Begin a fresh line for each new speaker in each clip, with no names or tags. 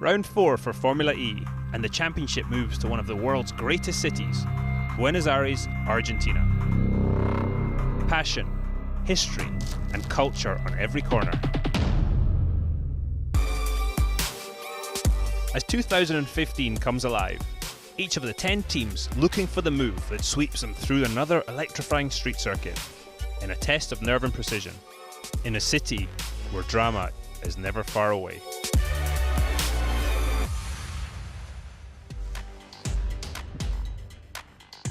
Round 4 for Formula E, and the championship moves to one of the world's greatest cities, Buenos Aires, Argentina. Passion, history, and culture on every corner. As 2015 comes alive, each of the 10 teams looking for the move that sweeps them through another electrifying street circuit, in a test of nerve and precision, in a city where drama is never far away.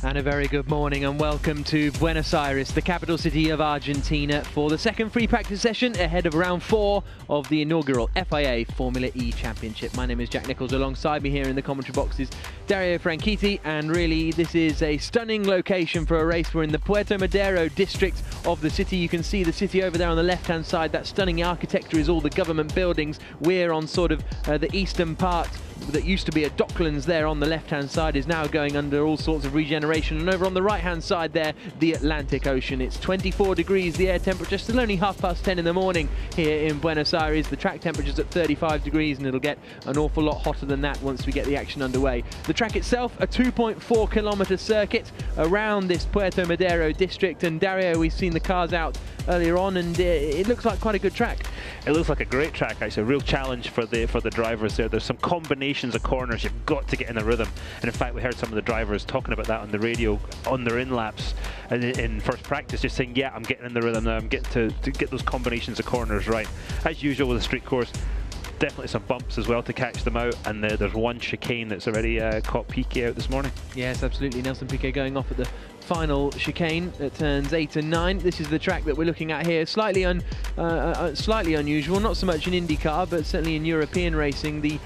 And a very good morning and welcome to Buenos Aires, the capital city of Argentina, for the second free practice session ahead of round 4 of the inaugural FIA Formula E Championship. My name is Jack Nichols. Alongside me here in the commentary box is Dario Franchitti, and really this is a stunning location for a race. We're in the Puerto Madero district of the city. You can see the city over there on the left hand side. That stunning architecture is all the government buildings. We're on sort of the eastern part that used to be at Docklands there on the left hand side is now going under all sorts of regeneration, and over on the right hand side there, the Atlantic Ocean. It's 24 degrees, the air temperature still only 10:30 in the morning here in Buenos Aires. The track temperature's at 35 degrees and it'll get an awful lot hotter than that once we get the action underway. The track itself, a 2.4 kilometre circuit around this Puerto Madero district, and Dario, we've seen the cars out earlier on and it looks like quite a good track.
It looks like a great track, actually, a real challenge for the drivers there. There's some combinations of corners you've got to get in the rhythm, and in fact we heard some of the drivers talking about that on the radio on their in-laps and in first practice, just saying, yeah, I'm getting in the rhythm now, I'm getting to get those combinations of corners right. As usual with a street course, definitely some bumps as well to catch them out, and there's one chicane that's already caught Piquet out this morning. Yes,
absolutely. Nelson Piquet going off at the final chicane at turns 8 and 9. This is the track that we're looking at here. Slightly unusual, not so much in IndyCar, but certainly in European racing. The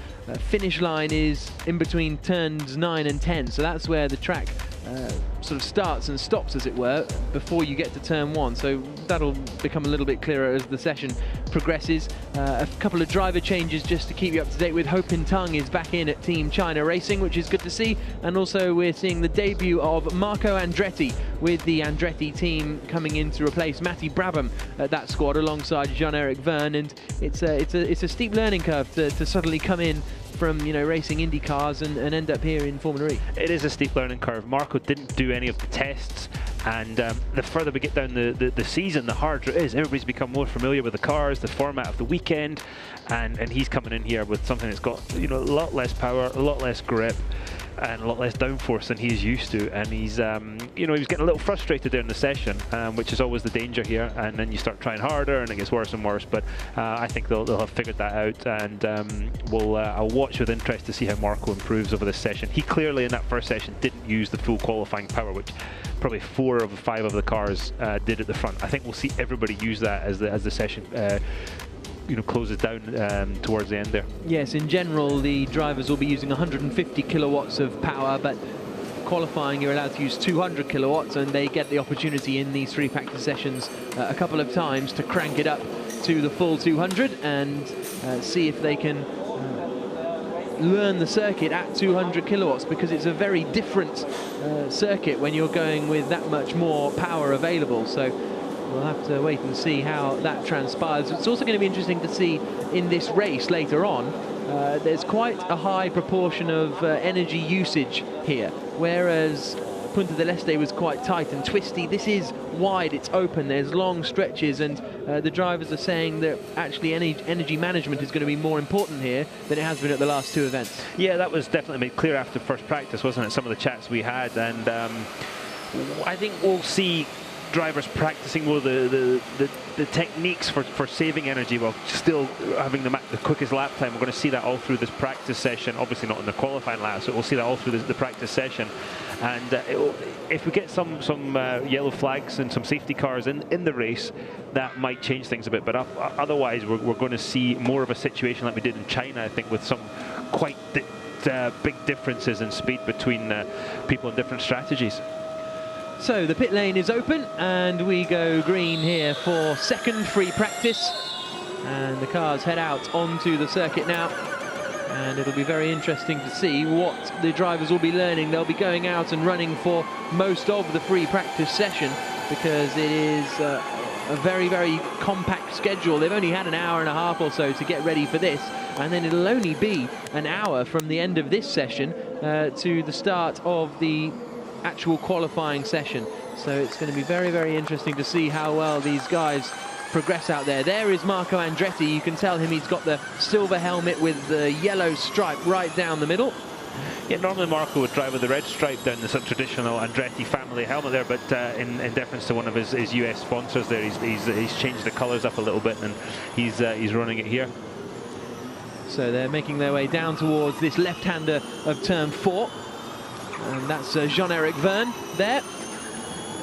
finish line is in between turns 9 and 10, so that's where the track sort of starts and stops, as it were, before you get to turn 1. So that'll become a little bit clearer as the session progresses. A couple of driver changes just to keep you up to date with. Ho Pin Tung is back in at Team China Racing, which is good to see, and also we're seeing the debut of Marco Andretti with the Andretti team coming in to replace Matty Brabham at that squad alongside Jean-Eric Verne, and it's a steep learning curve to suddenly come in from, you know, racing Indy cars and end up here in Formula E.
It is a steep learning curve. Marco didn't do any of the tests, and the further we get down the season, the harder it is. Everybody's become more familiar with the cars, the format of the weekend, and he's coming in here with something that's got, you know, a lot less power, a lot less grip, and a lot less downforce than he's used to, and he's you know, he was getting a little frustrated there in the session, which is always the danger here, and then you start trying harder and it gets worse and worse. But I think they'll have figured that out, and I'll watch with interest to see how Marco improves over this session. He clearly in that first session didn't use the full qualifying power, which probably 4 of 5 of the cars did at the front. I think we'll see everybody use that as the session you know, closes down towards the end there.
Yes, in general the drivers will be using 150 kilowatts of power, but qualifying you're allowed to use 200 kilowatts, and they get the opportunity in these 3 practice sessions a couple of times to crank it up to the full 200 and see if they can learn the circuit at 200 kilowatts, because it's a very different circuit when you're going with that much more power available. So we'll have to wait and see how that transpires. It's also going to be interesting to see in this race later on. There's quite a high proportion of energy usage here, whereas Punta del Este was quite tight and twisty. This is wide, it's open, there's long stretches, and the drivers are saying that actually energy management is going to be more important here than it has been at the last 2 events.
Yeah, that was definitely made clear after first practice, wasn't it? Some of the chats we had, and I think we'll see drivers practicing more the techniques for saving energy while still having the quickest lap time. We're going to see that all through this practice session, obviously not in the qualifying lap, so we'll see that all through the practice session. And if we get some yellow flags and some safety cars in the race, that might change things a bit, but otherwise we're going to see more of a situation like we did in China, I think, with some quite big differences in speed between people in different strategies.
So the pit lane is open and we go green here for second free practice, and the cars head out onto the circuit now, and it'll be very interesting to see what the drivers will be learning. They'll be going out and running for most of the free practice session, because it is a very, very compact schedule. They've only had an hour and a half or so to get ready for this, and then it'll only be an hour from the end of this session to the start of the actual qualifying session. So it's going to be very, very interesting to see how well these guys progress out there. There is Marco Andretti. You can tell him he's got the silver helmet with the yellow stripe right down the middle.
Yeah, normally Marco would drive with the red stripe down the sort of traditional Andretti family helmet there, but in deference to one of his US sponsors there, he's changed the colours up a little bit, and he's running it here.
So they're making their way down towards this left-hander of turn 4, and that's Jean-Eric Verne there.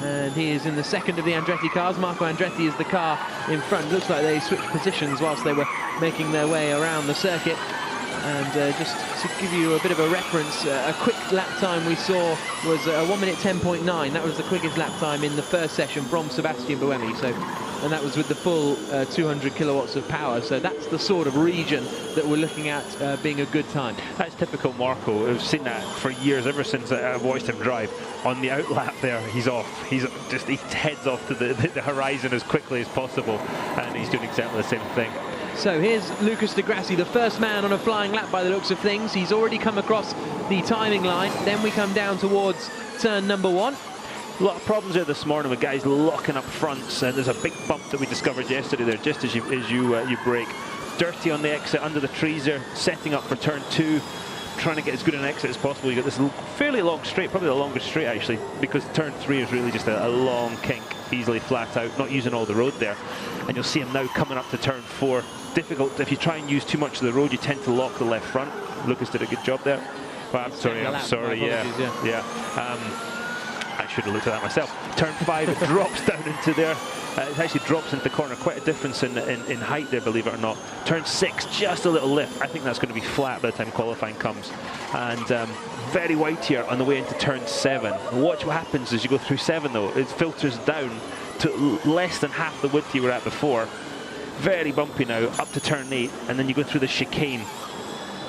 And he is in the second of the Andretti cars. Marco Andretti is the car in front. Looks like they switched positions whilst they were making their way around the circuit. And just to give you a bit of a reference, a quick lap time we saw was 1 minute 10.9. That was the quickest lap time in the first session from Sebastian Buemi. So, and that was with the full 200 kilowatts of power. So that's the sort of region that we're looking at being a good time.
That's typical Marco. I've seen that for years, ever since I've watched him drive. On the outlap there, he's off. He heads off to the horizon as quickly as possible, and he's doing exactly the same thing.
So here's Lucas de Grassi, the first man on a flying lap by the looks of things. He's already come across the timing line. Then we come down towards turn number 1.
A lot of problems there this morning with guys locking up fronts, and there's a big bump that we discovered yesterday there, just as you brake. Dirty on the exit under the trees there, setting up for turn 2, trying to get as good an exit as possible. You got this fairly long straight, probably the longest straight actually, because turn 3 is really just a long kink, easily flat out, not using all the road there. And you'll see him now coming up to turn 4. Difficult, if you try and use too much of the road, you tend to lock the left front. Lucas did a good job there. Well, I'm sorry, yeah. I should have looked at that myself. Turn 5, it drops down into there. It actually drops into the corner. Quite a difference in height there, believe it or not. Turn 6, just a little lift. I think that's going to be flat by the time qualifying comes. And very wide here on the way into turn 7. Watch what happens as you go through 7 though. It filters down to less than half the width you were at before. Very bumpy now, up to turn 8, and then you go through the chicane.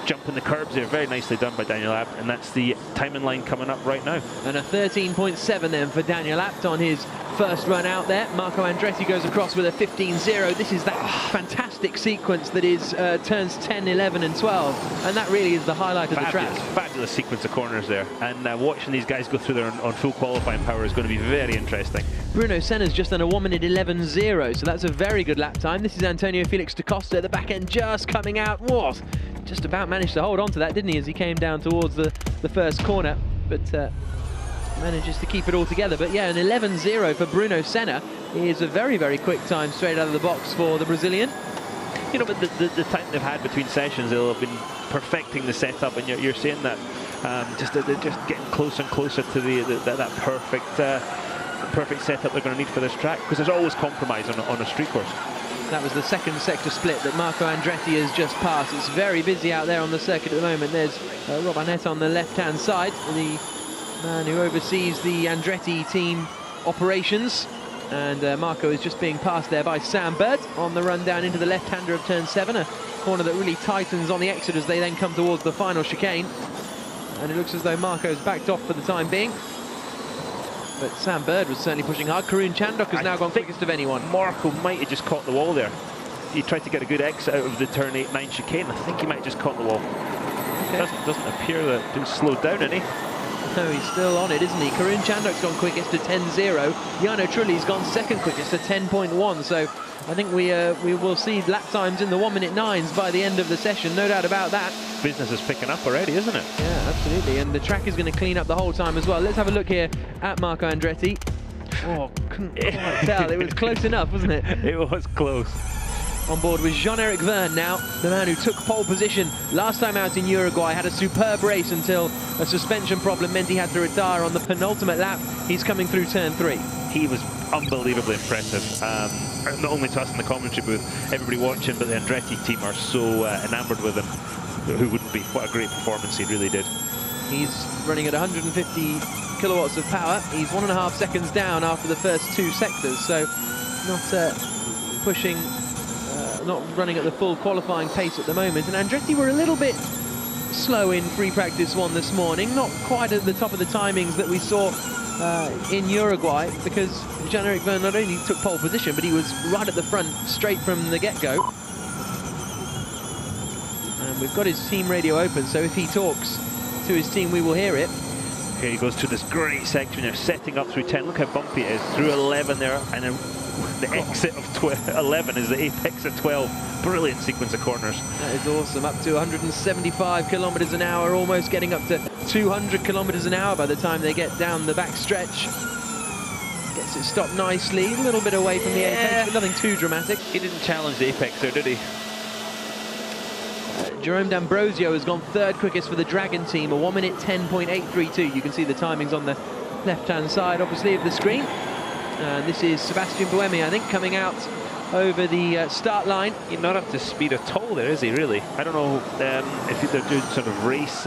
Jumping the curbs there, very nicely done by Daniel Abt, and that's the timing line coming up right now.
And a 13.7 then for Daniel Abt on his first run out there. Marco Andretti goes across with a 15.0. This is that fantastic sequence that is turns 10, 11 and 12, and that really is the highlight of the track.
Fabulous sequence of corners there, and watching these guys go through there on full qualifying power is going to be very interesting.
Bruno Senna's just done a 1 minute 11.0, so that's a very good lap time. This is Antonio Felix da Costa at the back end, just coming out. What? Just about managed to hold on to that, didn't he, as he came down towards the first corner, but manages to keep it all together. But yeah, an 11.0 for Bruno Senna is a very, very quick time straight out of the box for the Brazilian.
You know, but the time they've had between sessions, they'll have been perfecting the setup, and you're seeing that they're just getting closer and closer to that perfect setup they're going to need for this track, because there's always compromise on a street course.
That was the second sector split that Marco Andretti has just passed. It's very busy out there on the circuit at the moment. There's Rob Arnett on the left-hand side, the man who oversees the Andretti team operations. And Marco is just being passed there by Sam Bird on the run down into the left-hander of turn 7, a corner that really tightens on the exit as they then come towards the final chicane. And it looks as though Marco's backed off for the time being. But Sam Bird was certainly pushing hard. Karun Chandok has now gone quickest of anyone.
Marco might have just caught the wall there. He tried to get a good exit out of the turn 8-9 chicane. I think he might have just caught the wall. Okay. Doesn't appear that he's slowed down any.
No, he's still on it, isn't he? Karun Chandok's gone quickest to 10.0. Jarno Trulli's gone second quickest to 10.1. So I think we will see lap times in the 1 minute 9s by the end of the session, no doubt about that.
Business is picking up already, isn't it?
Yeah, absolutely. And the track is going to clean up the whole time as well. Let's have a look here at Marco Andretti. Oh, couldn't quite tell. It was close enough, wasn't it?
It was close.
On board with Jean-Eric Verne now, the man who took pole position last time out in Uruguay, had a superb race until a suspension problem meant he had to retire on the penultimate lap. He's coming through turn 3.
He was unbelievably impressive. Not only to us in the commentary booth, everybody watching, but the Andretti team are so enamoured with him. Who wouldn't be? What a great performance he really did.
He's running at 150 kilowatts of power. He's 1.5 seconds down after the first 2 sectors, so not pushing, not running at the full qualifying pace at the moment. And Andretti were a little bit slow in free practice 1 this morning, not quite at the top of the timings that we saw in Uruguay, because Jean-Eric Vergne not only took pole position, but he was right at the front straight from the get-go. And we've got his team radio open, so if he talks to his team, we will hear it.
Here he goes through this great section. They're setting up through 10. Look how bumpy it is. Through 11 there, and then the exit of 11 is the apex of 12. Brilliant sequence of corners.
That is awesome. Up to 175 kilometers an hour, almost getting up to 200 kilometers an hour by the time they get down the back stretch. Gets it stopped nicely, a little bit away from the apex, but nothing too dramatic.
He didn't challenge the apex there, did he?
Jerome D'Ambrosio has gone 3rd quickest for the Dragon team, a 1 minute 10.832. You can see the timings on the left-hand side, obviously, of the screen. This is Sebastian Buemi, I think, coming out over the start line.
He's not up to speed at all there, is he, really? I don't know if they're doing sort of race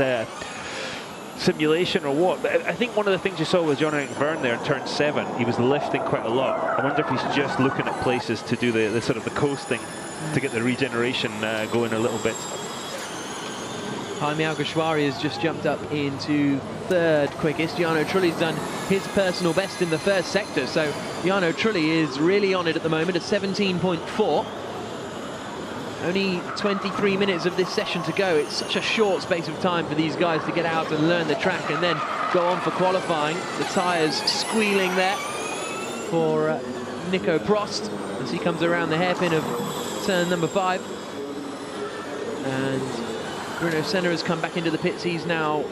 simulation or what, but I think one of the things you saw was Jean-Eric Vergne there in turn 7. He was lifting quite a lot. I wonder if he's just looking at places to do the sort of the coasting to get the regeneration going a little bit.
Jaime Alguersuari has just jumped up into 3rd quickest. Jarno Trulli's done his personal best in the 1st sector, so Jarno Trulli is really on it at the moment at 17.4. Only 23 minutes of this session to go. It's such a short space of time for these guys to get out and learn the track and then go on for qualifying. The tyres squealing there for Nico Prost as he comes around the hairpin of turn number 5. And Bruno Senna has come back into the pits. He's now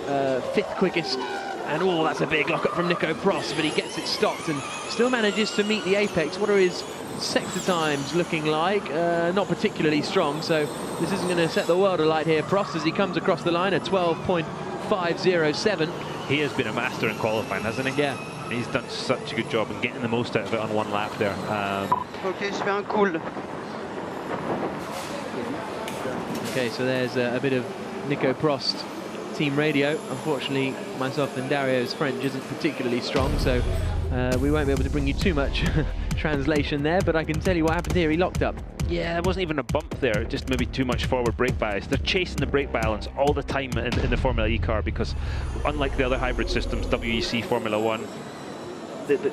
5th quickest. And oh, that's a big lock-up from Nico Prost, but he gets it stopped and still manages to meet the apex. What are his sector times looking like? Not particularly strong, so this isn't going to set the world alight here. Prost, as he comes across the line, at 12.507.
He has been a master in qualifying, hasn't he?
Yeah.
He's done such a good job in getting the most out of it on 1 lap there.
Okay, je fais un cool.
Okay, so there's a bit of Nico Prost team radio. Unfortunately, myself and Dario's French isn't particularly strong, so we won't be able to bring you too much translation there, but I can tell you what happened here. He locked up.
Yeah, there wasn't even a bump there, just maybe too much forward brake bias. They're chasing the brake balance all the time in the Formula E car, because unlike the other hybrid systems, WEC, Formula 1,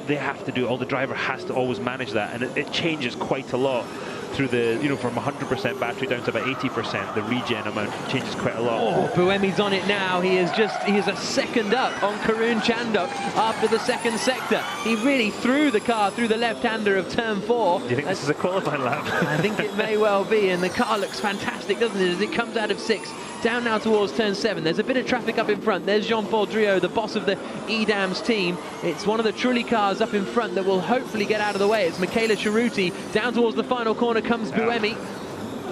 they have to do, the driver has to always manage that, and it changes quite a lot through the, from 100% battery down to about 80%. The regen amount changes quite a lot.
Oh, Buemi's on it now. He is a second up on Karun Chandok after the 2nd sector. He really threw the car through the left-hander of turn 4.
Do you think this is a qualifying lap?
I think it may well be, and the car looks fantastic, doesn't it, as it comes out of 6. Down now towards turn 7. There's a bit of traffic up in front. There's Jean-Paul Driot, the boss of the e.dams team. It's one of the Trulli cars up in front that will hopefully get out of the way. It's Michele Ceruti. Down towards the final corner comes Buemi.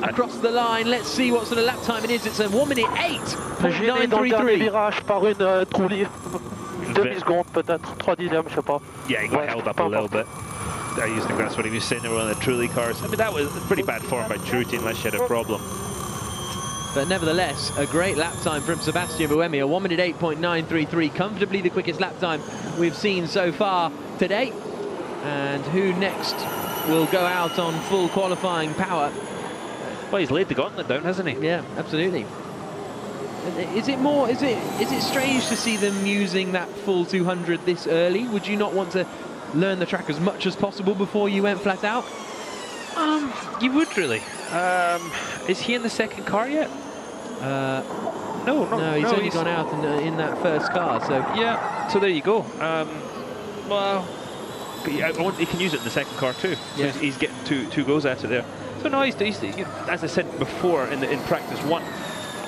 Across the line, let's see what sort of lap time it is. It's a 1 minute 8.933.
Yeah, he got held up a little bit. I used to think that's what he was saying. They were one of the Trulli cars. I mean, that was pretty bad form by Ceruti unless you had a problem.
But nevertheless, a great lap time from Sebastian Buemi, a 1 minute 8.933, comfortably the quickest lap time we've seen so far today. And who next will go out on full qualifying power?
Well, he's laid the gauntlet down, hasn't he?
Yeah, absolutely. Is it strange to see them using that full 200 this early? Would you not want to learn the track as much as possible before you went flat out?
You would really. Is he in the 2nd car yet? No,
he's only gone out in that 1st car. So
yeah, so there you go. Well, he can use it in the 2nd car too. So yeah. He's getting two goes at it there. So no, he's as I said before in practice 1,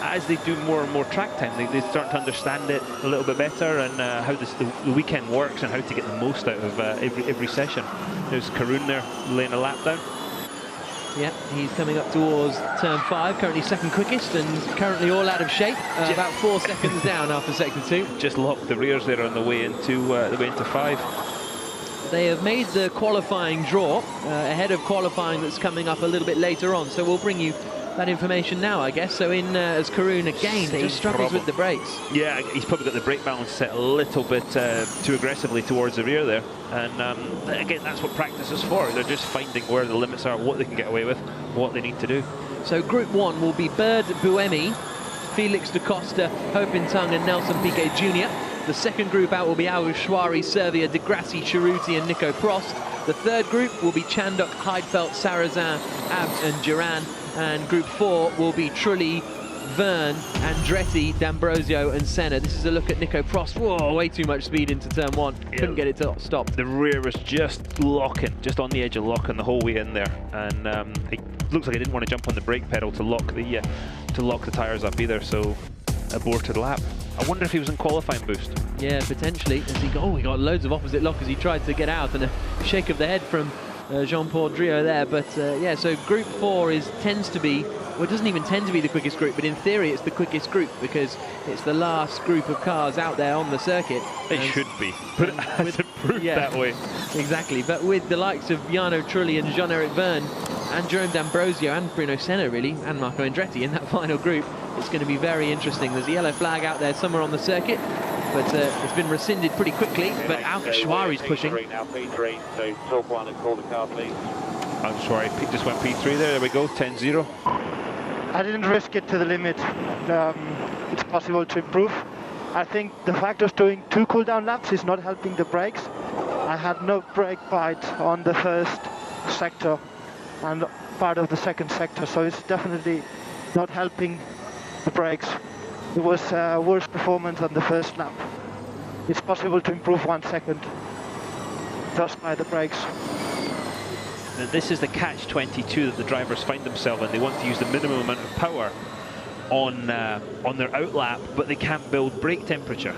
as they do more and more track time, they start to understand it a little bit better, and how the weekend works and how to get the most out of every session. There's Karun there laying a lap down.
Yeah, he's coming up towards turn 5, currently 2nd quickest and currently all out of shape, about 4 seconds down after sector 2.
Just locked the rears there on the way into 5.
They have made the qualifying draw ahead of qualifying that's coming up a little bit later on, so we'll bring you that information now, I guess. So in as Karun again, he struggles with the brakes.
Yeah, he's probably got the brake balance set a little bit too aggressively towards the rear there. And again, that's what practice is for. They're just finding where the limits are, what they can get away with, what they need to do.
So Group 1 will be Bird Buemi Felix da Costa, Hopintung and Nelson Piquet Jr. The second group out will be Al-Shwari, Servia, De Grassi, Cerruti and Nico Prost. The third group will be Chandok, Heidfeld, Sarrazin, Abs and Duran. And Group 4 will be Trulli, Verne, Andretti, D'Ambrosio and Senna. This is a look at Nico Prost. Whoa, way too much speed into turn 1. Couldn't get it to stop.
The rear was just locking, just on the edge of locking the whole way in there. And it looks like he didn't want to jump on the brake pedal to lock the tyres up either, so aborted lap. I wonder if he was in qualifying boost.
Yeah, potentially. As he got loads of opposite lock as he tried to get out, and a shake of the head from Jean-Paul Driot there. But yeah, so Group 4 tends to be, well, it doesn't even tend to be the quickest group, but in theory it's the quickest group because it's the last group of cars out there on the circuit.
It should be, but it hasn't proved that way.
Exactly, but with the likes of Jarno Trulli and Jean-Eric Verne and Jerome D'Ambrosio and Bruno Senna really, and Marco Andretti in that final group, it's going to be very interesting. There's a yellow flag out there somewhere on the circuit, but it's been rescinded pretty quickly. But Al-Shwari's pushing.
Now P3, so talk one and call the car, please.
Al-Shwari just went P3 there we go, 10-0.
I didn't risk it to the limit. It's possible to improve. I think the fact of doing 2 cool-down laps is not helping the brakes. I had no brake bite on the first sector and part of the second sector, so it's definitely not helping the brakes. It was worse performance on the first lap. It's possible to improve 1 second just by the brakes.
Now this is the catch-22 that the drivers find themselves in. They want to use the minimum amount of power on their outlap, but they can't build brake temperature.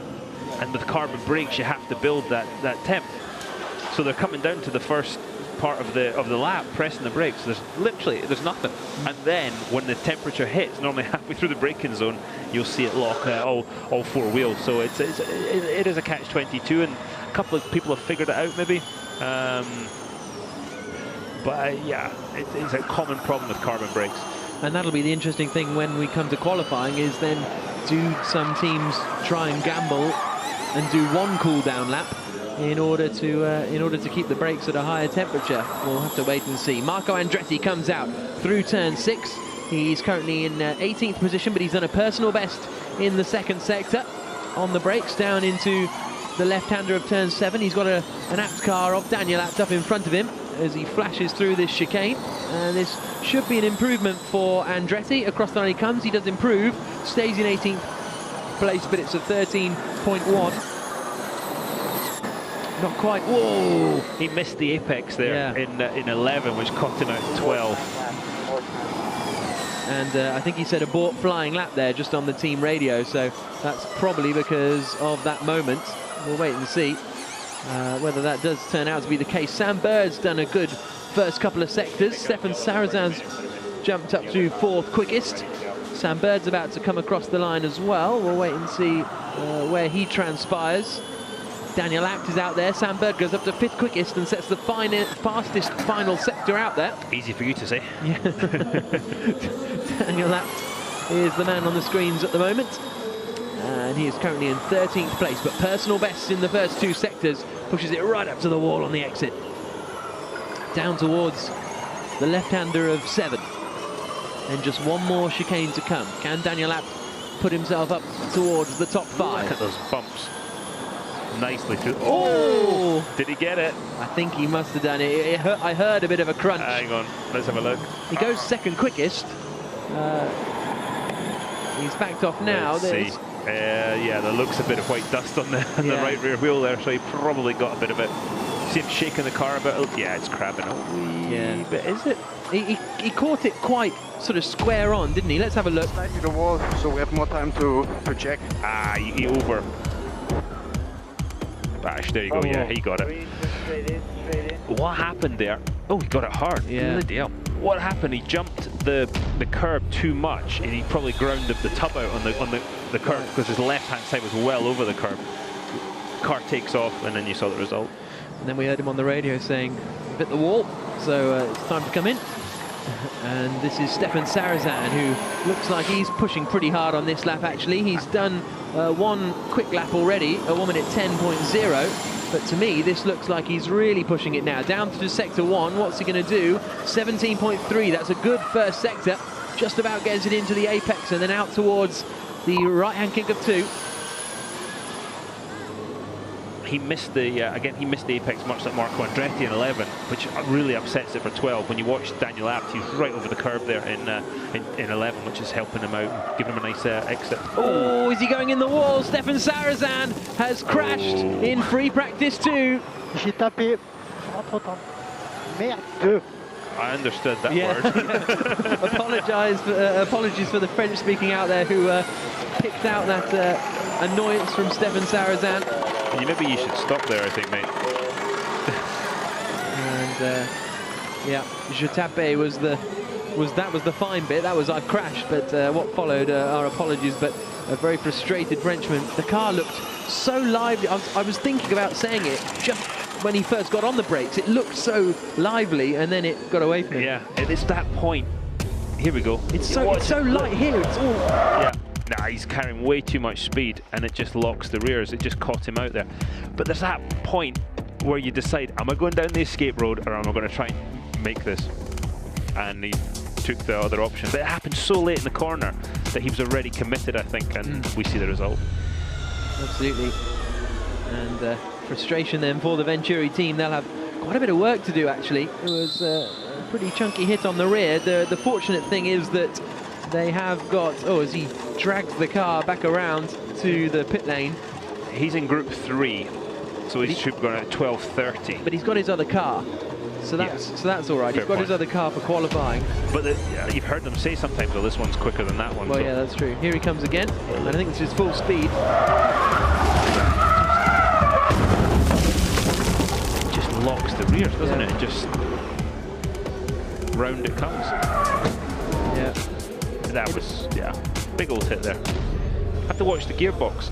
And with carbon brakes, you have to build that temp. So they're coming down to the first part of the lap, pressing the brakes. There's nothing. And then when the temperature hits, normally halfway through the braking zone, you'll see it lock all 4 wheels. So it is a catch-22, and a couple of people have figured it out maybe. But yeah, it's a common problem with carbon brakes.
And that'll be the interesting thing when we come to qualifying, is then do some teams try and gamble and do 1 cool down lap in order to keep the brakes at a higher temperature? We'll have to wait and see. Marco Andretti comes out through turn 6. He's currently in 18th position, but he's done a personal best in the second sector on the brakes down into the left-hander of turn 7. He's got an Abt car of Daniel Abt up in front of him as he flashes through this chicane, and this should be an improvement for Andretti. Across the line he comes, he does improve, stays in 18th place, but it's a 13.1. Not quite. Whoa!
He missed the apex there in 11, which caught him out 12.
And I think he said abort flying lap there just on the team radio, so that's probably because of that moment. We'll wait and see whether that does turn out to be the case. Sam Bird's done a good first couple of sectors. Stefan Sarrazan's jumped up to 4th quickest. Sam Bird's about to come across the line as well. We'll wait and see where he transpires. Daniel Abt is out there. Sam Bird goes up to 5th quickest and sets the fastest final sector out there.
Easy for you to say.
Yeah. Daniel Abt is the man on the screens at the moment. And he is currently in 13th place, but personal best in the first 2 sectors, pushes it right up to the wall on the exit. Down towards the left-hander of 7. And just 1 more chicane to come. Can Daniel Abt put himself up towards the top 5?
Look at those bumps. Nicely through.
Oh!
Did he get it?
I think he must have done it. I heard a bit of a crunch.
Hang on, let's have a look.
He goes 2nd quickest. He's backed off now.
Let's see. Yeah, there looks a bit of white dust on the right rear wheel there, so he probably got a bit of it. See him shaking the car a bit. Yeah, it's crabbing a wee bit, is it?
He caught it quite sort of square on, didn't he? Let's have a look.
Slightly the wall, so we have more time to check.
Ah, he over. Bash, there you go. Yeah, he got it. What happened there? Oh, he got it hard.
Yeah.
Bloody hell. What happened? He jumped the curb too much, and he probably grounded the tub out on the curb because his left-hand side was well over the curb. Car takes off, and then you saw the result.
And then we heard him on the radio saying, "Hit the wall." So it's time to come in. And this is Stefan Sarrazin, who looks like he's pushing pretty hard on this lap. Actually, he's done 1 quick lap already, a 1 minute 10.0. But to me, this looks like he's really pushing it now. Down to sector 1, what's he going to do? 17.3, that's a good first sector. Just about gets it into the apex and then out towards the right-hand kick of 2.
He missed the again. He missed the apex, much like Marco Andretti in 11, which really upsets it for 12. When you watch Daniel Abt, he's right over the curb there in 11, which is helping him out, giving him a nice exit.
Oh, is he going in the wall? Stefan Sarazan has crashed in free practice 2.
J'ai tapé. Merde.
I understood that word.
Apologies for the French-speaking out there who picked out that annoyance from Stefan Sarazan.
Maybe you should stop there, I think, mate.
And yeah, je tape was the fine bit. That was I've crashed, but what followed are apologies. But a very frustrated Frenchman. The car looked so lively. I was thinking about saying it just when he first got on the brakes. It looked so lively, and then it got away from him.
Yeah, it's that point. Here we go.
It's so light here. It's all.
Yeah. Nah, he's carrying way too much speed, and it just locks the rears. It just caught him out there. But there's that point where you decide, am I going down the escape road, or am I going to try and make this? And he took the other option. But it happened so late in the corner that he was already committed, I think, and we see the result.
Absolutely. And frustration then for the Venturi team. They'll have quite a bit of work to do, actually. It was a pretty chunky hit on the rear. The fortunate thing is that they have got, as he drags the car back around to the pit lane.
He's in Group 3, so he should be going at 12:30.
But he's got his other car, so that's all right. He's got his other car for qualifying.
But you've heard them say sometimes, well, this one's quicker than that one.
Well, yeah, that's true. Here he comes again, and I think this is full speed.
It just locks the rears, doesn't it? Just round it comes.
Yeah.
That was, big old hit there. Have to watch the gearbox.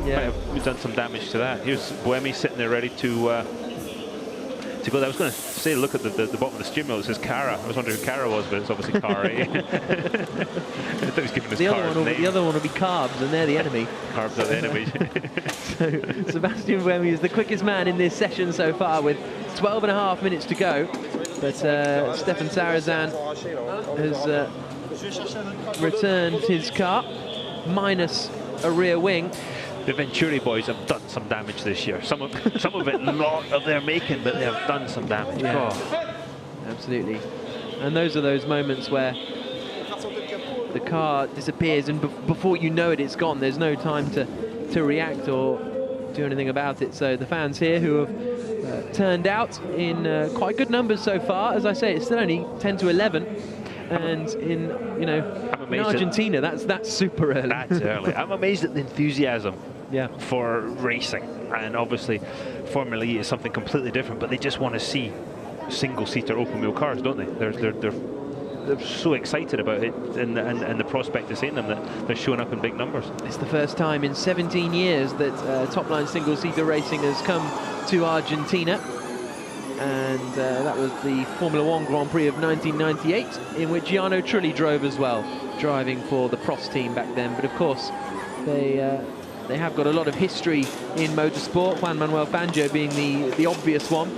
Yeah.
We've done some damage to that. Here's Buemi sitting there ready to go. I was going to say, look at the bottom of the steering wheel. It says Cara. I was wondering who Cara was, but it's obviously Cara. I thought he was giving his car's name.
The other one will be Carbs, and they're the enemy.
Carbs are the enemy.
So Sebastian Buemi is the quickest man in this session so far, with 12.5 minutes to go. But Stefan Sarazan has returned his car, minus a rear wing.
The Venturi boys have done some damage this year. Some of it not of their making, but they have done some damage.
Yeah. Oh. Absolutely. And those are those moments where the car disappears, and before you know it, it's gone. There's no time to react or do anything about it. So the fans here who have turned out in quite good numbers so far. As I say, it's still only 10 to 11. And in Argentina, that's super early.
That's early. I'm amazed at the enthusiasm for racing, and obviously Formula E is something completely different. But they just want to see single-seater open-wheel cars, don't they? They're so excited about it, and the prospect of seeing them, that they're showing up in big numbers.
It's the first time in 17 years that top-line single-seater racing has come to Argentina. And that was the Formula One Grand Prix of 1998, in which Jarno Trulli drove as well, driving for the Prost team back then. But of course, they have got a lot of history in motorsport, Juan Manuel Fangio being the obvious one.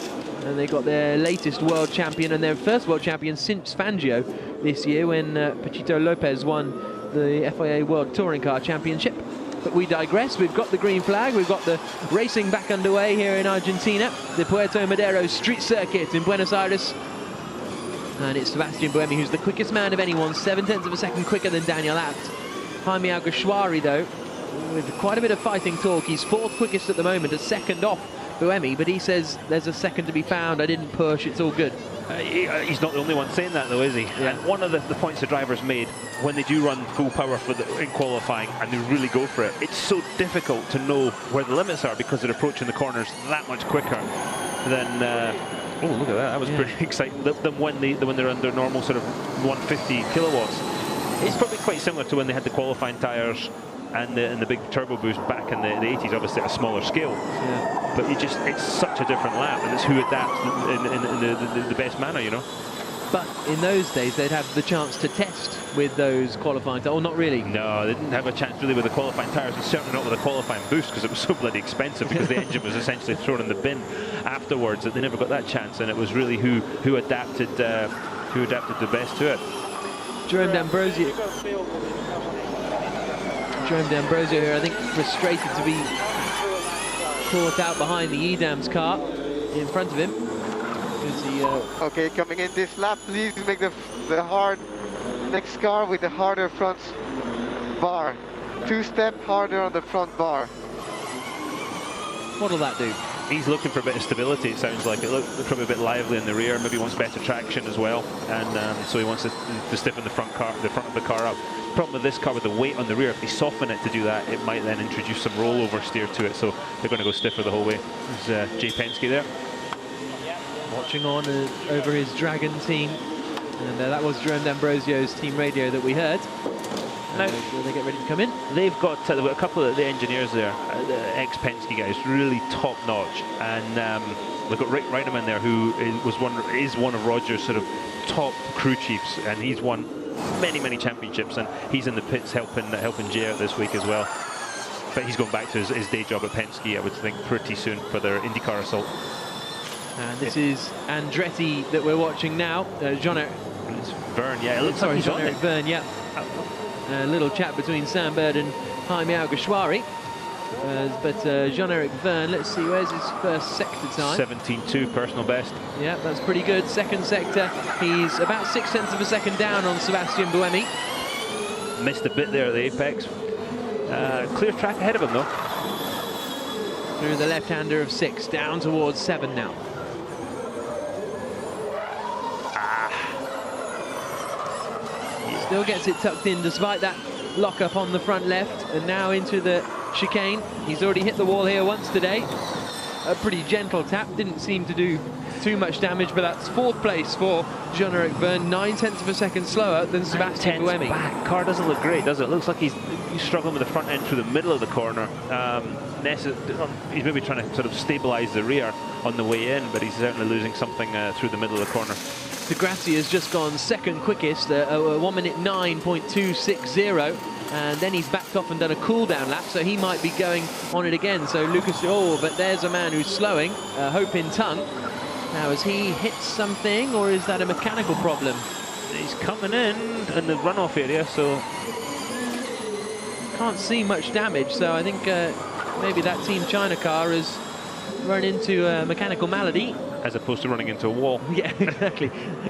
And they got their latest world champion, and their first world champion since Fangio this year, when Pachito Lopez won the FIA World Touring Car Championship. But we digress. We've got the green flag. We've got the racing back underway here in Argentina, the Puerto Madero street circuit in Buenos Aires. And it's Sebastian Buemi who's the quickest man of anyone, 0.7 of a second quicker than Daniel Abt. Jaime Alguersuari, though, with quite a bit of fighting talk. He's 4th quickest at the moment, a second off Buemi, but he says there's a second to be found. I didn't push, it's all good.
He's not the only one saying that, though, is he? Yeah. And one of the points the drivers made, when they do run full power in qualifying and they really go for it, it's so difficult to know where the limits are, because they're approaching the corners that much quicker than oh, look at that, that was pretty exciting, than when they're under normal sort of 150 kilowatts. It's probably quite similar to when they had the qualifying tyres and the big turbo boost back in the 80s, obviously at a smaller scale. Yeah. But it's such a different lap, and it's who adapts in the best manner, you know.
But in those days, they'd have the chance to test with those qualifying tyres. Oh, not really.
No, they didn't have a chance really with the qualifying tyres, and certainly not with the qualifying boost, because it was so bloody expensive, because the engine was essentially thrown in the bin afterwards, that they never got that chance, and it was really who adapted the best to it.
Jerome D'Ambrosio. Jerome D'Ambrosio here, I think, frustrated to be caught out behind the e.dams car in front of him.
Okay, coming in this lap, please make the hard next car with the harder front bar. 2-step harder on the front bar.
What'll that do?
He's looking for a bit of stability, it sounds like. It looks probably a bit lively in the rear, maybe wants better traction as well, and so he wants to stiffen the front of the car up. Problem with this car, with the weight on the rear, if they soften it to do that, it might then introduce some rollover steer to it, so they're going to go stiffer the whole way. There's Jay Penske there.
Watching on over his Dragon team, and that was Jerome D'Ambrosio's team radio that we heard.
Now,
will they get ready to come in?
They've got a couple of the engineers there, the ex-Penske guys, really top-notch, and they've got Rick Reinemann there, who is one of Roger's sort of top crew chiefs, and he's won many championships, and he's in the pits helping Jay out this week as well. But he's going back to his day job at Penske, I would think, pretty soon for their IndyCar assault.
And this is Andretti that we're watching now. Jean-Eric
Verne, yeah, it looks like he's on
Jean-Eric
it.
Verne, yeah. A little chat between Sam Bird and Jaime Alguersuari. But Jean-Eric Verne, let's see, where's his first sector time?
17.2 personal best.
Yeah, that's pretty good. Second sector, he's about 0.6 of a second down on Sebastian Buemi.
Missed a bit there at the apex. Clear track ahead of him though.
Through the left-hander of 6, down towards 7 now. Still gets it tucked in despite that lock-up on the front left, and now into the chicane. He's already hit the wall here once today. A pretty gentle tap, didn't seem to do too much damage, but that's 4th place for Jean-Eric Verne, 0.9 of a second slower than Sebastian Buemi.
Back. Car doesn't look great, does it? Looks like he's struggling with the front end through the middle of the corner. He's maybe trying to sort of stabilise the rear on the way in, but he's certainly losing something through the middle of the corner.
De Grassi has just gone second quickest, 1 minute 9.260, and then he's backed off and done a cool-down lap, so he might be going on it again. So Lucas, but there's a man who's slowing, Hope in Tongue. Now, has he hit something, or is that a mechanical problem?
He's coming in the runoff area, so
can't see much damage. So I think maybe that Team China car has run into a mechanical malady,
as opposed to running into a wall.
Yeah,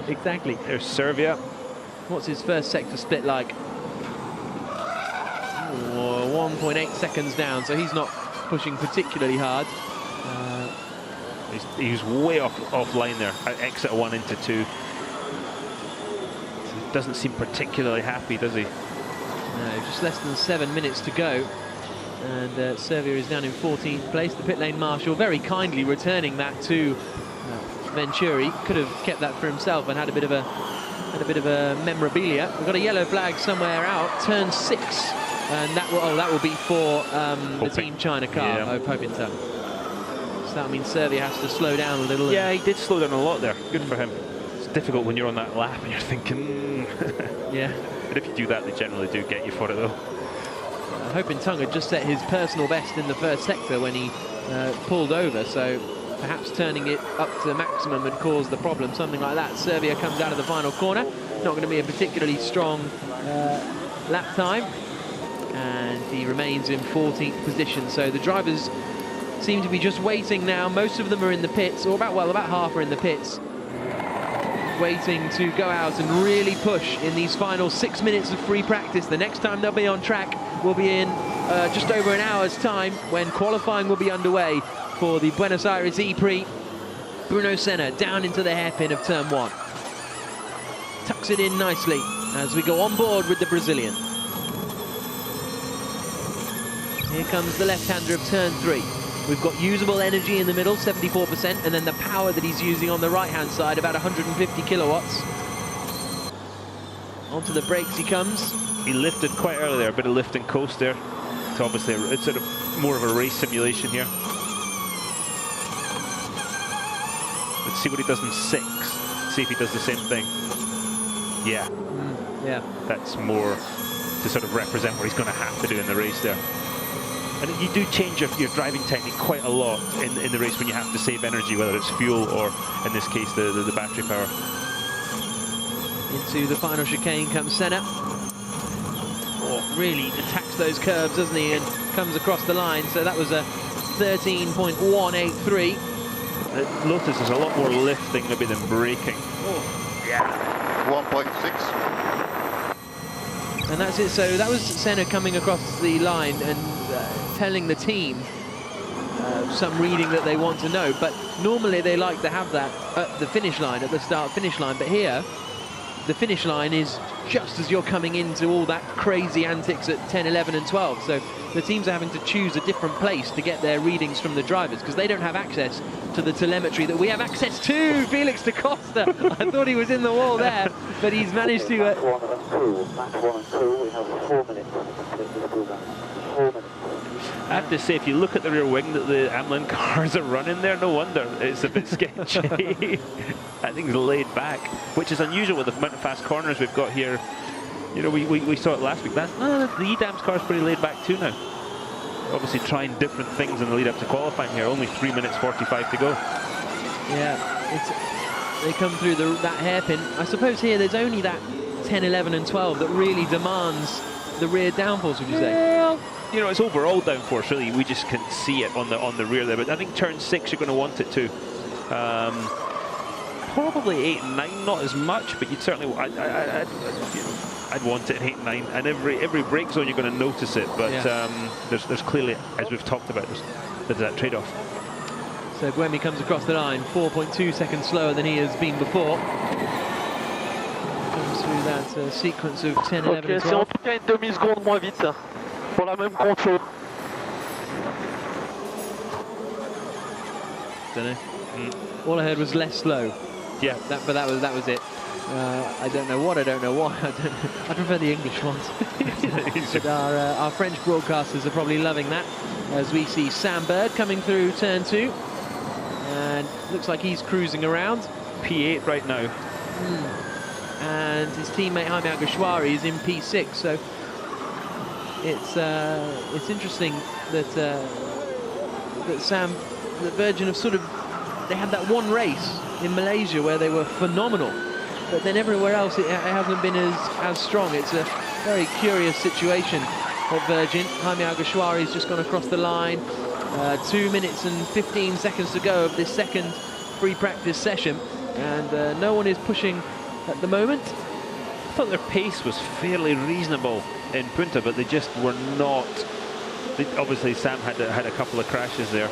exactly.
There's Servia.
What's his first sector split like? 1.8 seconds down, so he's not pushing particularly hard.
He's way off line there at exit 1 into 2. Doesn't seem particularly happy, does he?
No, just less than 7 minutes to go, and Servia is down in 14th place. The pit lane marshal very kindly returning that to Venturi. Could have kept that for himself and had a bit of a memorabilia. We've got a yellow flag somewhere out, turn 6, and that will be for the Team China car of Hope in Tongue. So that means Servia has to slow down a little.
Yeah, he did slow down a lot there. Good for him. It's difficult when you're on that lap and you're thinking,
yeah.
But if you do that, they generally do get you for it though.
Hope in Tongue had just set his personal best in the first sector when he pulled over, so perhaps turning it up to the maximum had caused the problem, something like that. Servia comes out of the final corner. Not going to be a particularly strong lap time, and he remains in 14th position. So the drivers seem to be just waiting now. Most of them are in the pits, or about half are in the pits, waiting to go out and really push in these final 6 minutes of free practice. The next time they'll be on track will be in just over an hour's time, when qualifying will be underway for the Buenos Aires Eprix. Bruno Senna down into the hairpin of turn 1. Tucks it in nicely as we go on board with the Brazilian. Here comes the left-hander of turn 3. We've got usable energy in the middle, 74%, and then the power that he's using on the right-hand side, about 150 kilowatts. Onto the brakes he comes.
He lifted quite early there, a bit of lift and coast there. So obviously it's sort of more of a race simulation here. Let's see what he does in 6. See if he does the same thing. Yeah.
Yeah.
That's more to sort of represent what he's going to have to do in the race there. And you do change your driving technique quite a lot in the race when you have to save energy, whether it's fuel or, in this case, the battery power.
Into the final chicane comes Senna.
Oh,
really attacks those curves, doesn't he, and comes across the line. So that was a 13.183.
Lotus is a lot more lifting maybe than braking.
Oh.
Yeah.
1.6.
And that's it. So that was Senna coming across the line and telling the team some reading that they want to know. But normally they like to have that at the finish line, at the start-finish line. But here, the finish line is just as you're coming into all that crazy antics at 10, 11 and 12. So the teams are having to choose a different place to get their readings from the drivers because they don't have access to the telemetry that we have access to. Felix da Costa, I thought he was in the wall there, but he's managed to...
Match 1 and 2, match 1 and 2, we have 4 minutes to complete this program. 4 minutes.
I have to say, if you look at the rear wing that the Amlin cars are running there, no wonder it's a bit sketchy. That thing's laid back, which is unusual with the amount of fast corners we've got here. You know, we saw it last week. The e.dams car's pretty laid back too now. Obviously trying different things in the lead up to qualifying here. Only 3 minutes 45 to go.
Yeah, they come through that hairpin. I suppose here there's only that 10, 11 and 12 that really demands the rear downforce, would you say?
Well, you know, it's overall downforce really. We just can't see it on the rear there. But I think turn 6 you're going to want it to. Probably 8 and 9, not as much, but you'd certainly. I'd want it in 8 and 9, and every brake zone you're going to notice it. But yeah. There's clearly, as we've talked about, there's that trade-off.
So Buemi comes across the line, 4.2 seconds slower than he has been before. Comes through that sequence of 10, 11 and 12.
C'est en tout cas une demi-seconde moins vite pour la même contrôle.
Don't know. All I heard was less slow.
Yeah,
but that was it. I don't know what, I don't know why. I prefer the English ones. But our French broadcasters are probably loving that, as we see Sam Bird coming through turn 2, and looks like he's cruising around.
P8 right now.
And his teammate Jaime Alguersuari is in P6. So it's interesting that Virgin have sort of, they had that one race in Malaysia where they were phenomenal, but then everywhere else it hasn't been as strong. It's a very curious situation at Virgin. Jaime Alguersuari's just gone across the line. 2 minutes and 15 seconds to go of this second free practice session, and no one is pushing at the moment.
I thought their pace was fairly reasonable in Punta, but they just were not. Obviously, Sam had a couple of crashes there.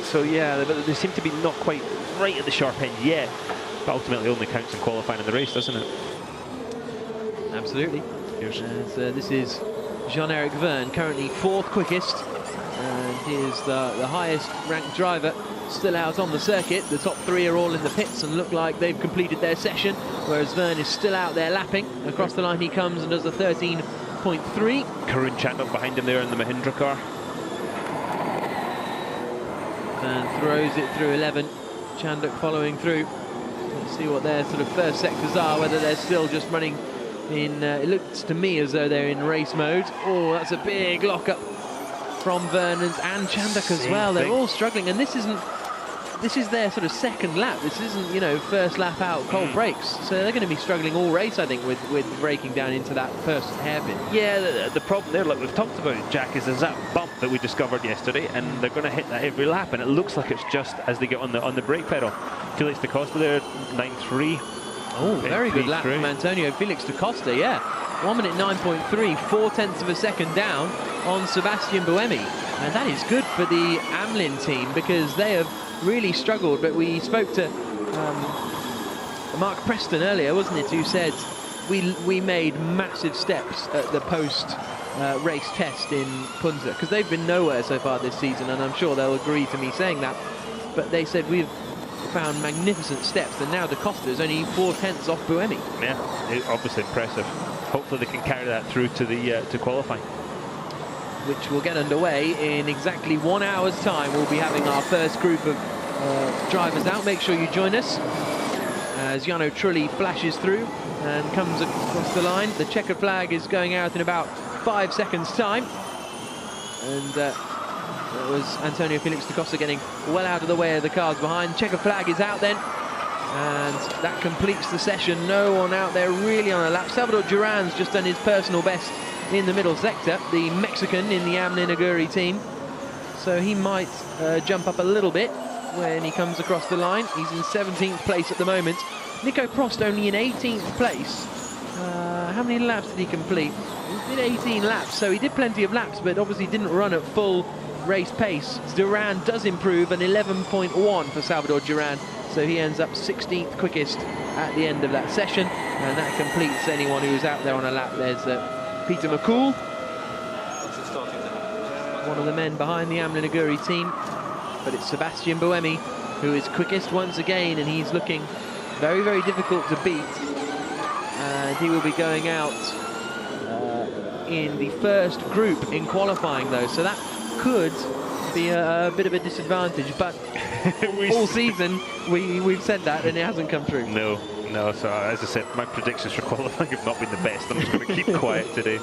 So yeah, but they seem to be not quite right at the sharp end yet. But ultimately, only counts in qualifying in the race, doesn't it?
Absolutely. This is Jean-Eric Verne, currently 4th quickest, and he is the highest ranked driver still out on the circuit. The top 3 are all in the pits and look like they've completed their session, whereas Verne is still out there lapping. Across the line he comes and does a 13.3.
Karun Chandok behind him there in the Mahindra car.
And throws it through 11. Chandok following through. Let's see what their sort of first sectors are, whether they're still just running in, it looks to me as though they're in race mode. Oh, that's a big lock-up from Vernon's and Chandok as well. They're all struggling, and this is their sort of second lap. This isn't, you know, first lap out, cold brakes. So they're going to be struggling all race, I think, with breaking down into that first hairpin.
Yeah, the problem there, like we've talked about, Jack, is there's that bump that we discovered yesterday, and they're going to hit that every lap, and it looks like it's just as they get on the brake pedal. Felix da Costa there, 9.3.
Oh, very good lap from Antonio Felix da Costa, yeah. 1 minute 9.3, 4/10 of a second down on Sebastian Buemi. And that is good for the Amlin team because they have really struggled. But we spoke to Mark Preston earlier, wasn't it, who said we made massive steps at the post-race test in Punta, because they've been nowhere so far this season, and I'm sure they'll agree to me saying that. But they said we've found magnificent steps, and now da Costa is only 4/10 off Buemi.
Yeah, obviously impressive. Hopefully they can carry that through to the to qualifying,
which will get underway in exactly 1 hour's time. We'll be having our first group of drivers out. Make sure you join us as Jarno Trulli flashes through and comes across the line. The checkered flag is going out in about 5 seconds time, and that was Antonio Felix da Costa getting well out of the way of the cars behind. Checkered flag is out then, And that completes the session. No one out there really on a lap. Salvador Duran's just done his personal best in the middle sector, the Mexican in the Amlin Aguri team. So he might jump up a little bit when he comes across the line. He's in 17th place at the moment. Nico Prost only in 18th place. How many laps did he complete? He did 18 laps, so he did plenty of laps, but obviously didn't run at full race pace. Duran does improve, an 11.1 for Salvador Duran, so he ends up 16th quickest at the end of that session, and that completes anyone who's out there on a lap. There's Peter McCool, one of the men behind the Amlin Aguri team, but it's Sebastian Buemi who is quickest once again, and he's looking very, very difficult to beat. And he will be going out in the first group in qualifying, though, so that could be a bit of a disadvantage, but all season we've said that and it hasn't come true.
No, so as I said, my predictions for qualifying have not been the best. I'm just going to keep quiet today.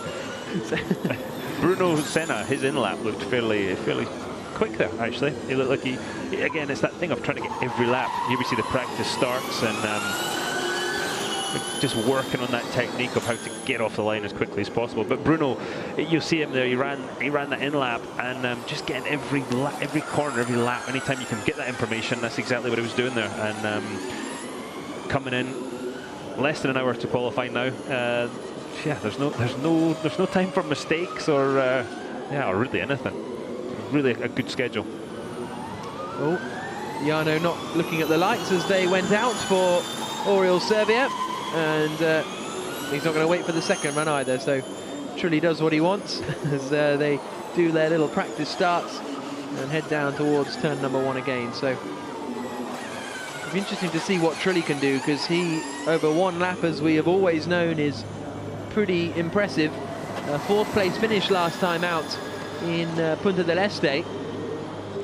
Bruno Senna, his in-lap looked fairly quick there, actually. He looked like again, it's that thing of trying to get every lap. Here we see the practice starts and just working on that technique of how to get off the line as quickly as possible. But Bruno, you'll see him there, he ran that in-lap and just getting every corner, every lap, anytime you can get that information, that's exactly what he was doing there. And coming in less than an hour to qualify now. Yeah, there's no time for mistakes or really anything. Really a good schedule.
Oh, Jarno not looking at the lights as they went out for Oriol Servia, and he's not going to wait for the second run either, so Trulli does what he wants as they do their little practice starts and head down towards turn number 1 again. So it'll be interesting to see what Trulli can do, because he, over one lap, as we have always known, is pretty impressive. 4th place finish last time out in Punta del Este,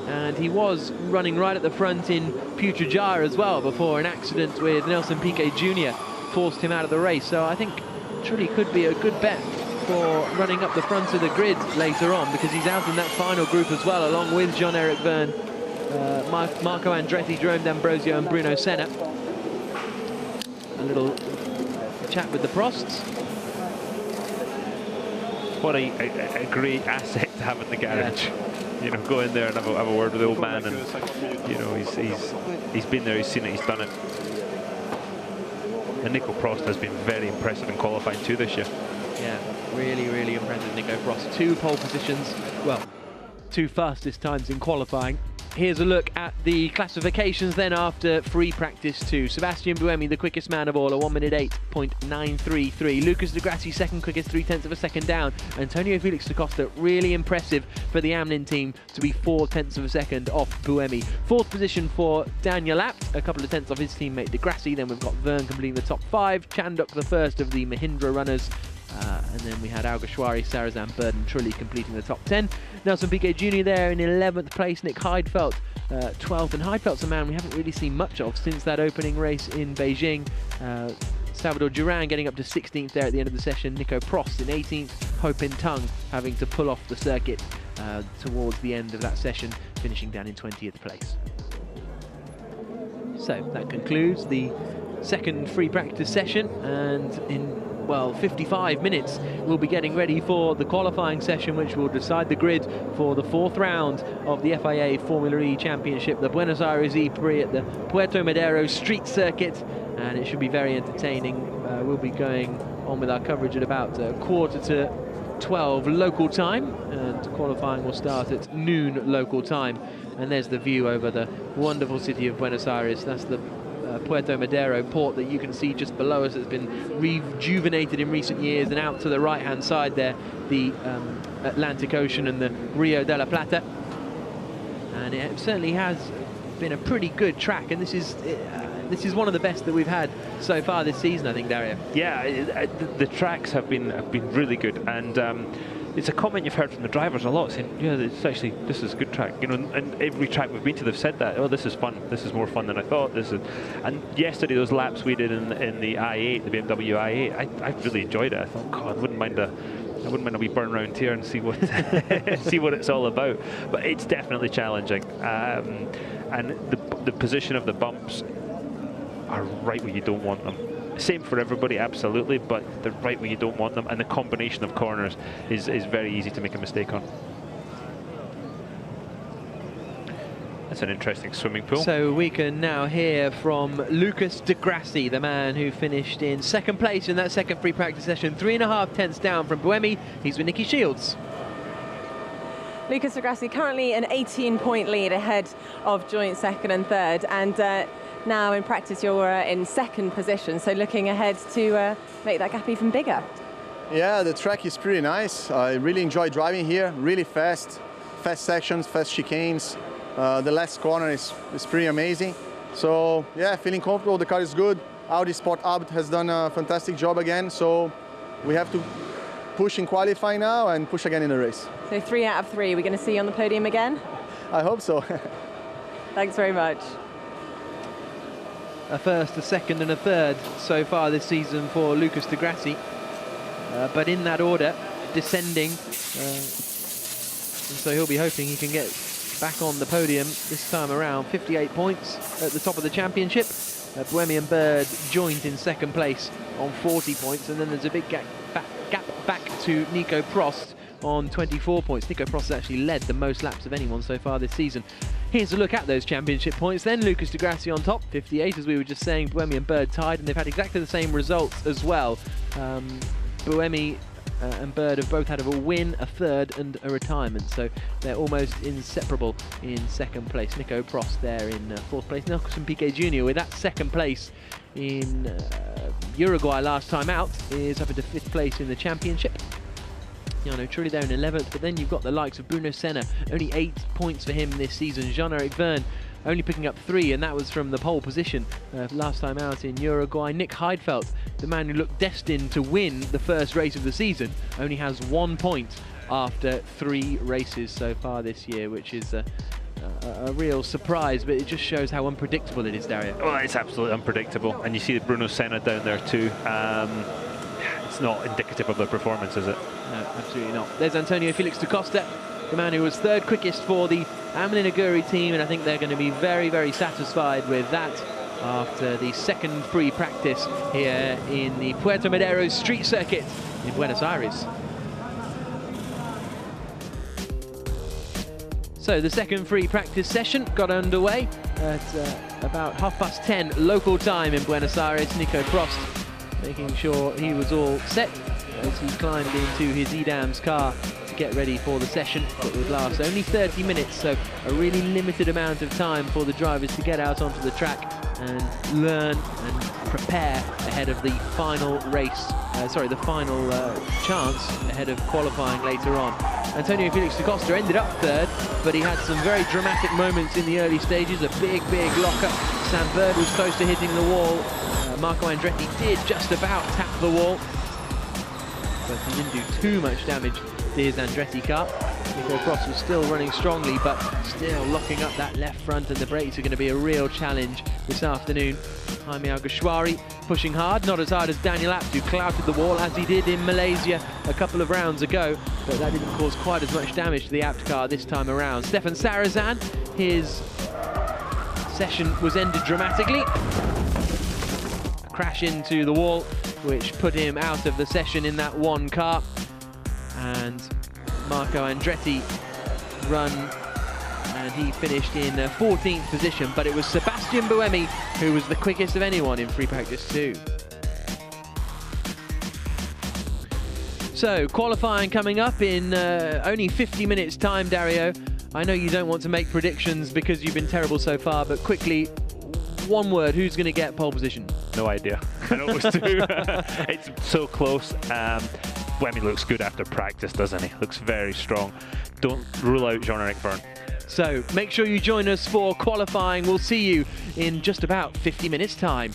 and he was running right at the front in Putrajaya as well before an accident with Nelson Piquet Jr. forced him out of the race. So I think Trulli could be a good bet for running up the front of the grid later on, because he's out in that final group as well, along with Jean-Eric Verne, Marco Andretti, Jerome D'Ambrosio and Bruno Senna. A little chat with the Prosts.
What a great asset to have in the garage. Yeah. You know, go in there and have a word with the old man, and you know, he's been there, he's seen it, he's done it. And Nico Prost has been very impressive in qualifying too this year.
Yeah, really impressive, Nico Prost. 2 pole positions, well, 2 fastest times in qualifying. Here's a look at the classifications then after free practice 2. Sebastian Buemi, the quickest man of all, a 1:08.933. Lucas Di Grassi, second quickest, 0.3 of a second down. Antonio Felix da Costa, really impressive for the Amlin team to be 0.4 of a second off Buemi. 4th position for Daniel Abt, a couple of tenths off his teammate Di Grassi. Then we've got Verne completing the top 5. Chandok, the first of the Mahindra runners. And then we had Alguersuari, Sarazan, Bird and Trulli completing the top 10. Nelson Piquet Jr. there in 11th place. Nick Heidfeld 12th. And Heidfeld's a man we haven't really seen much of since that opening race in Beijing. Salvador Duran getting up to 16th there at the end of the session. Nico Prost in 18th. Ho Pin Tung having to pull off the circuit towards the end of that session, finishing down in 20th place. So that concludes the second free practice session, and in 55 minutes we'll be getting ready for the qualifying session, which will decide the grid for the 4th round of the FIA Formula E Championship, the Buenos Aires Eprix at the Puerto Madero street circuit, and it should be very entertaining. We'll be going on with our coverage at about 11:45 local time, and qualifying will start at noon local time. And there's the view over the wonderful city of Buenos Aires. That's the Puerto Madero port that you can see just below us. It's been rejuvenated in recent years, and out to the right hand side there, the Atlantic Ocean and the Rio de la Plata. And it certainly has been a pretty good track, and this is one of the best that we've had so far this season, I think, Dario.
Yeah, the tracks have been really good, and it's a comment you've heard from the drivers a lot, saying, yeah, this is a good track. You know, and every track we've been to, they've said that, oh, this is fun, this is more fun than I thought. And yesterday, those laps we did in the i8, the BMW i8, I really enjoyed it. I thought, God, I wouldn't mind a wee burn round here and see what see what it's all about. But it's definitely challenging, and the position of the bumps are right where you don't want them. Same for everybody, absolutely, but they're right where you don't want them, and the combination of corners is very easy to make a mistake on. That's an interesting swimming pool.
So we can now hear from Lucas de Grassi, the man who finished in second place in that second free practice session, 3.5 tenths down from Buemi. He's with Nicky Shields.
Lucas de Grassi currently an 18-point lead ahead of joint second and third, and now in practice you're in second position, so looking ahead to make that gap even bigger.
Yeah, the track is pretty nice. I really enjoy driving here, really fast sections, fast chicanes. The last corner is pretty amazing. So yeah, feeling comfortable, the car is good. Audi Sport Abt has done a fantastic job again, so we have to push in qualifying now and push again in the race.
So 3 out of 3, we're going to see you on the podium again?
I hope so.
Thanks very much.
A first, a second and a third so far this season for Lucas de Grassi. But in that order, descending. And so he'll be hoping he can get back on the podium this time around. 58 points at the top of the championship. Buemi and Bird joined in second place on 40 points. And then there's a big gap back to Nico Prost on 24 points. Nico Prost has actually led the most laps of anyone so far this season. Here's a look at those championship points then. Lucas de Grassi on top, 58, as we were just saying. Buemi and Bird tied, and they've had exactly the same results as well. Buemi and Bird have both had a win, a third and a retirement, so they're almost inseparable in second place. Nico Prost there in fourth place. Nelson Piquet Jr. with that second place in Uruguay last time out is up into fifth place in the championship. Trulli there in 11th, but then you've got the likes of Bruno Senna, only 8 points for him this season. Jean-Eric Vergne only picking up 3, and that was from the pole position last time out in Uruguay. Nick Heidfeld, the man who looked destined to win the first race of the season, only has 1 point after 3 races so far this year, which is a real surprise, but it just shows how unpredictable it is, Dario.
Well, it's absolutely unpredictable, and you see Bruno Senna down there too. It's not indicative of their performance, is it?
No, absolutely not. There's Antonio Felix da Costa, the man who was third quickest for the Amelin Aguri team, and I think they're going to be very, very satisfied with that after the second free practice here in the Puerto Madero street circuit in Buenos Aires. So the second free practice session got underway at about 10:30 local time in Buenos Aires. Nico Prost making sure he was all set as he climbed into his e.dams car to get ready for the session that would last only 30 minutes, so a really limited amount of time for the drivers to get out onto the track and learn and prepare ahead of the final race, the final chance ahead of qualifying later on. Antonio Felix da Costa ended up third, but he had some very dramatic moments in the early stages, a big lockup. Sam Bird was close to hitting the wall. Marco Andretti did just about tap the wall, but he didn't do too much damage to his Andretti car. Nico Prost was still running strongly, but still locking up that left front, and the brakes are going to be a real challenge this afternoon. Jaime Alguersuari pushing hard, not as hard as Daniel Abt, who clouted the wall as he did in Malaysia a couple of rounds ago, but that didn't cause quite as much damage to the Abt car this time around. Stefan Sarazan, his session was ended dramatically. Crash into the wall, which put him out of the session in that one car. And Marco Andretti run, and he finished in 14th position, but it was Sebastian Buemi who was the quickest of anyone in free practice 2. So qualifying coming up in only 50 minutes time, Dario. I know you don't want to make predictions because you've been terrible so far, but quickly, one word, who's going to get pole position?
No idea. I know it was 2. It's so close. Buemi looks good after practice, doesn't he? Looks very strong. Don't rule out Jean-Eric Vergne.
So make sure you join us for qualifying. We'll see you in just about 50 minutes time.